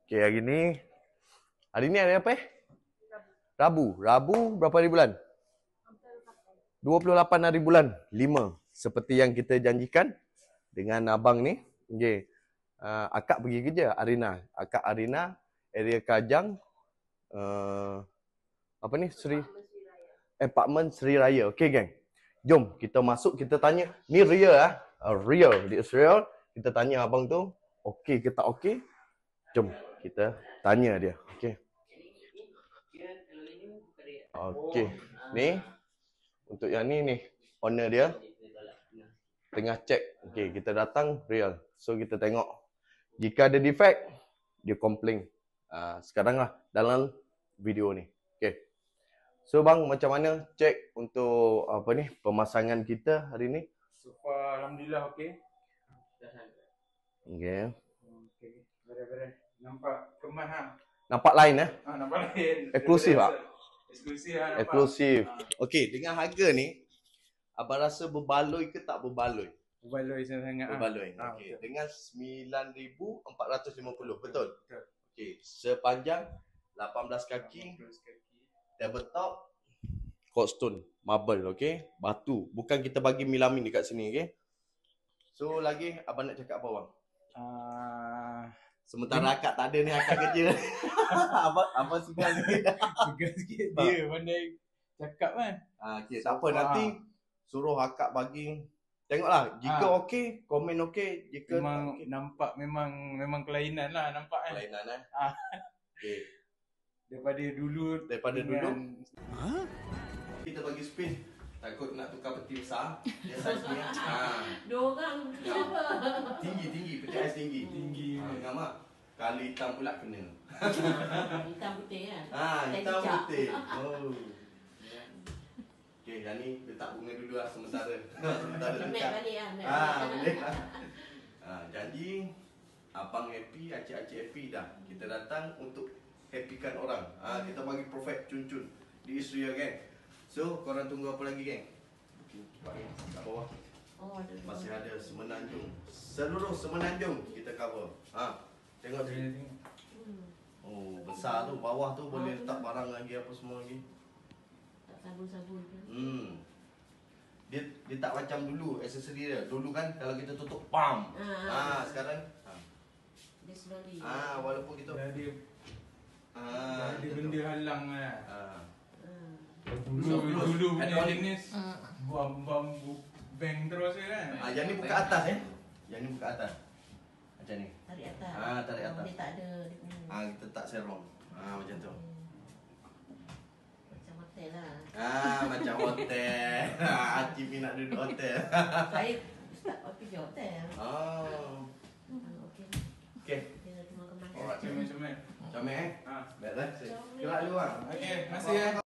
Okay, hari ni hari apa Rabu. Rabu berapa hari bulan? 28 hari bulan 5. Seperti yang kita janjikan dengan abang ni. Okay. Akak pergi kerja, Arina. Akak Arina, area Kajang. Apa ni? Apartment Sri Raya. Okay, geng. Jom kita masuk, kita tanya. Ni real real. It's real. Kita tanya abang tu, okey ke tak okey? Jom kita tanya dia. Okey. Okey. Ni untuk yang ni owner dia tengah check. Okey, kita datang real. So kita tengok. Jika ada defect, dia complain. Sekarang lah dalam video ni. Okey. So bang, macam mana cek untuk apa ni pemasangan kita hari ni? So far alhamdulillah okey. Okey. Okey. Beres-beres. Nampak kemas ha. Nampak lain Nampak lain. Eksklusif tak? Eksklusif nampak. Eksklusif. Okey, dengan harga ni abang rasa berbaloi ke tak berbaloi? Berbaloi sangat. Berbaloi. Okey, dengan 9,450, betul? Betul. Okey, sepanjang 18 kaki. Tabletop, cold stone, marble, okey? Batu. Bukan kita bagi milamin dekat sini, okey? So, lagi abang nak cakap apa bang? Sementara akak tak ada ni, akak kerja. Abang segan sikit. Segan sikit dia pandai cakap kan. Okey, tak apa, nanti suruh akak bagi. Tengoklah, jika okey, komen okey. Jika memang okay. Nampak memang kelainan lah nampak kan. Kelainan okey. Daripada dulu kita bagi space, takut nak tukar peti besar dia saiz ni. Dua orang Tinggi peti ais tinggi. Ingat mak, kalau hitam pula kena. hitam putih kan. Hitam putih. Okey, yang ni letak bunga dulu lah sementara. Mek balik boleh. Janji abang happy, acik-acik happy dah. Kita datang untuk happykan orang. Kita bagi profit cun-cun di Israel, geng. So, korang tunggu apa lagi, geng? Cepat ni, kat bawah. Masih ada Semenanjung. Seluruh Semenanjung kita cover. Tengok sini. Besar tu, bawah tu boleh letak barang lagi, apa semua lagi. Tak sabun-sabun ke? Dia tak macam dulu aksesori dia. Dulu kan kalau kita tutup pam. Sekarang dia slowly. Walaupun kita ada benda halang lah. Dulu Dulu punya jenis bambu bank terus kan. Yang ni buka atas Yang ni buka atas. Macam ni. Tarik atas. Tarik atas. Dia tak ada dia punya. Kita tak serong. Macam tu. Macam hotel lah. Macam hotel. Acik nak duduk hotel. Saya start pergi hotel. Okey. Okey. Dia cuma kemas. Comel. Comel Baiklah. Gerak dulu bang. Okey, terima kasih